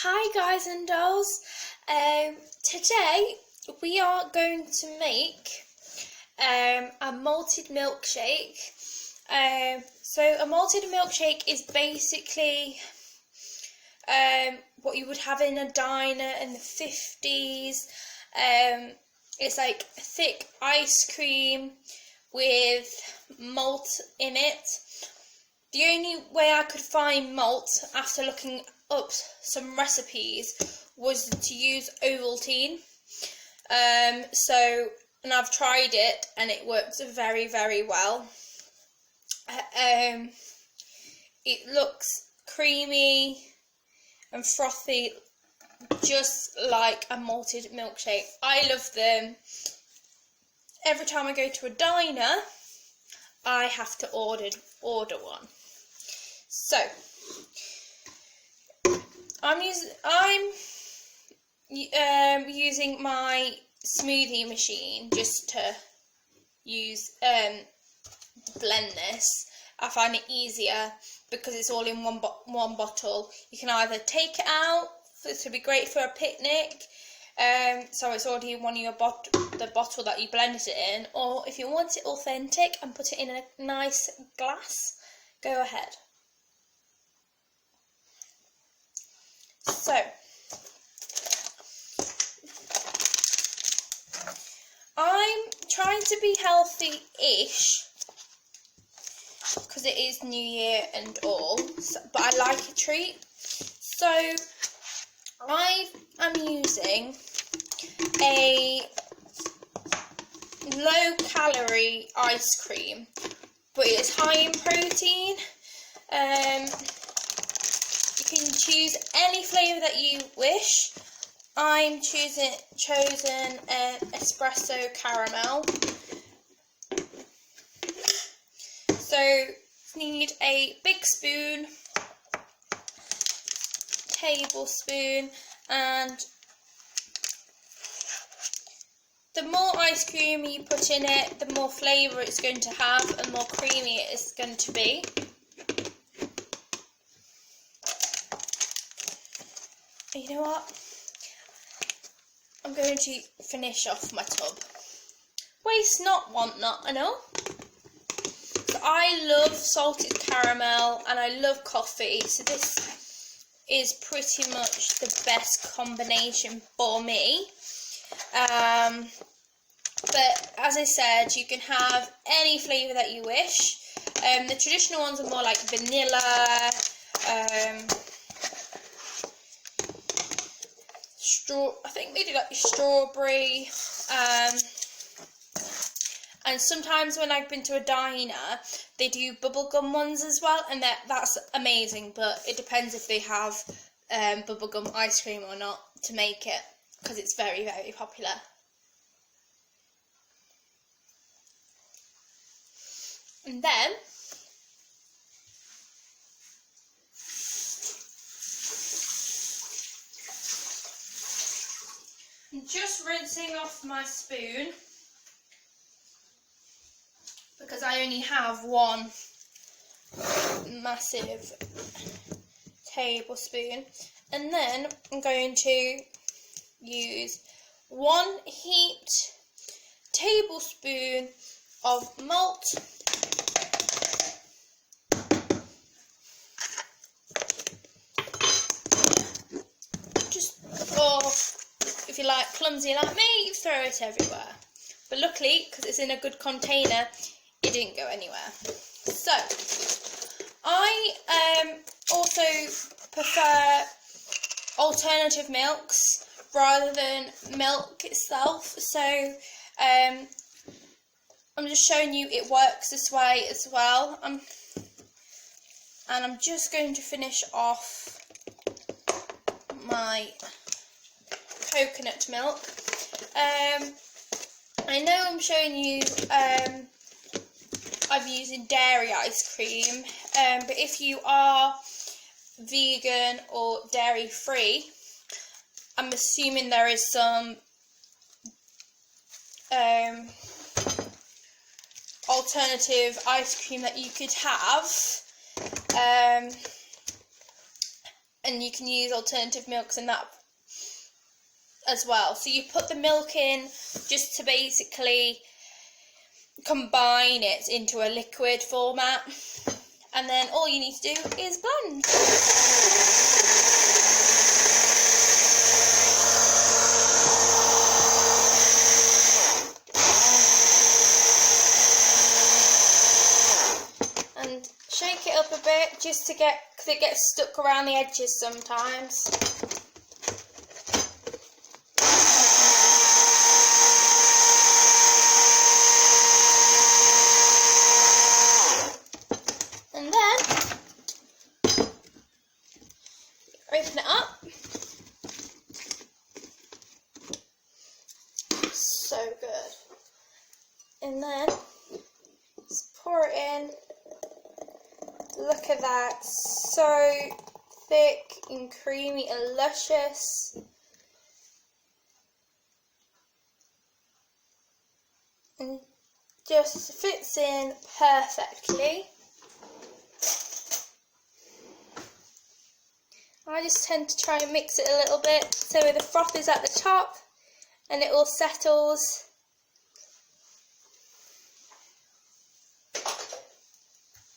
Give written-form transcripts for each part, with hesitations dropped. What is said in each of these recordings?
Hi guys and dolls, today we are going to make a malted milkshake. So a malted milkshake is basically what you would have in a diner in the 50s. It's like thick ice cream with malt in it. The only way I could find malt after looking up some recipes was to use Ovaltine. And I've tried it and it works very, very well. It looks creamy and frothy, just like a malted milkshake. I love them. Every time I go to a diner, I have to order one. So I'm using my smoothie machine just to blend this. I find it easier because it's all in one bottle. You can either take it out, this would be great for a picnic, so it's already in one of the bottle that you blended it in, or if you want it authentic and put it in a nice glass, go ahead. So, I'm trying to be healthy-ish because it is New Year and all, but I like a treat. So, I am using a low-calorie ice cream, but it's high in protein. You can choose any flavour that you wish. I'm chosen an espresso caramel. So you need a big spoon, tablespoon, and the more ice cream you put in it, the more flavour it's going to have and the more creamy it is going to be. You know what? I'm going to finish off my tub. Waste not, want not, I know. So I love salted caramel and I love coffee, so this is pretty much the best combination for me. But as I said, you can have any flavour that you wish. The traditional ones are more like vanilla, I think they do like strawberry, and sometimes when I've been to a diner, they do bubblegum ones as well, and that's amazing, but it depends if they have bubblegum ice cream or not to make it, because it's very, very popular. And then I'm just rinsing off my spoon because I only have one massive tablespoon, and then I'm going to use 1 heaped tablespoon of malt, if you're like clumsy like me, you throw it everywhere. But luckily, because it's in a good container, it didn't go anywhere. So, I also prefer alternative milks rather than milk itself. So, I'm just showing you it works this way as well. And I'm just going to finish off my coconut milk. I know I'm showing you I'm using dairy ice cream, but if you are vegan or dairy free, I'm assuming there is some alternative ice cream that you could have. and you can use alternative milks in that as well. So you put the milk in just to basically combine it into a liquid format, and then all you need to do is blend. And shake it up a bit just to get, because it gets stuck around the edges sometimes. And then open it up. So good. And then just pour it in. Look at that, so thick and creamy and luscious. And just fits in perfectly. I just tend to try and mix it a little bit so the froth is at the top and it all settles.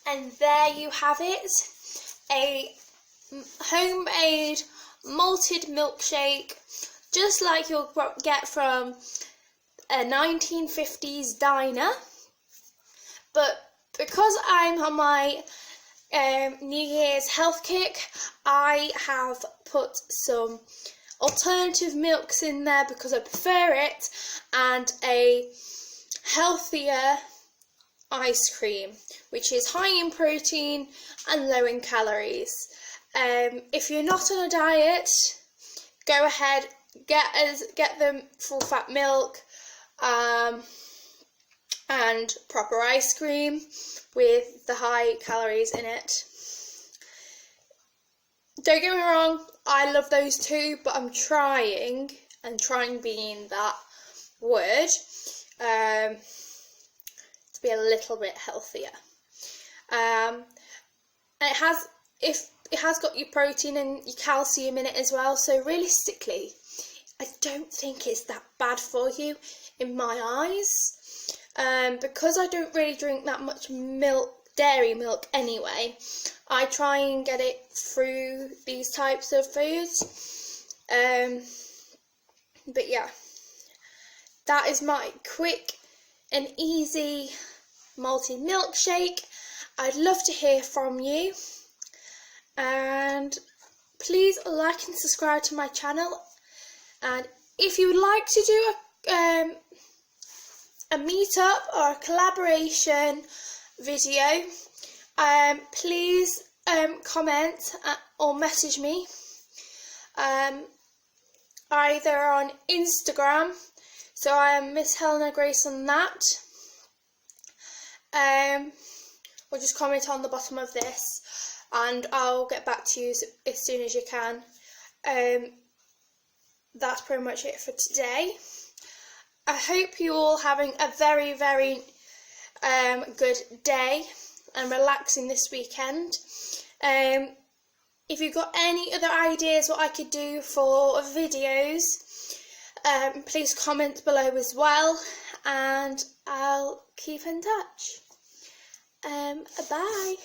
And there you have it, a homemade malted milkshake, just like you'll get from a 1950s diner. But because I'm on my New Year's health kick, I have put some alternative milks in there because I prefer it, and a healthier ice cream, which is high in protein and low in calories. If you're not on a diet, go ahead, get them full fat milk and proper ice cream with the high calories in it. Don't get me wrong, I love those too, but I'm trying, and trying being that word, to be a little bit healthier. And it has got your protein and your calcium in it as well, so realistically I don't think it's that bad for you in my eyes. Because I don't really drink that much dairy milk anyway, I try and get it through these types of foods. But yeah, that is my quick and easy malted milkshake. I'd love to hear from you, and please like and subscribe to my channel. And if you would like to do a meetup or a collaboration video, please comment or message me either on Instagram, so I am Miss Helena Grace on that, or just comment on the bottom of this and I'll get back to you as soon as you can. That's pretty much it for today. I hope you're all having a very, very good day and relaxing this weekend. If you've got any other ideas what I could do for videos, please comment below as well, and I'll keep in touch. Bye.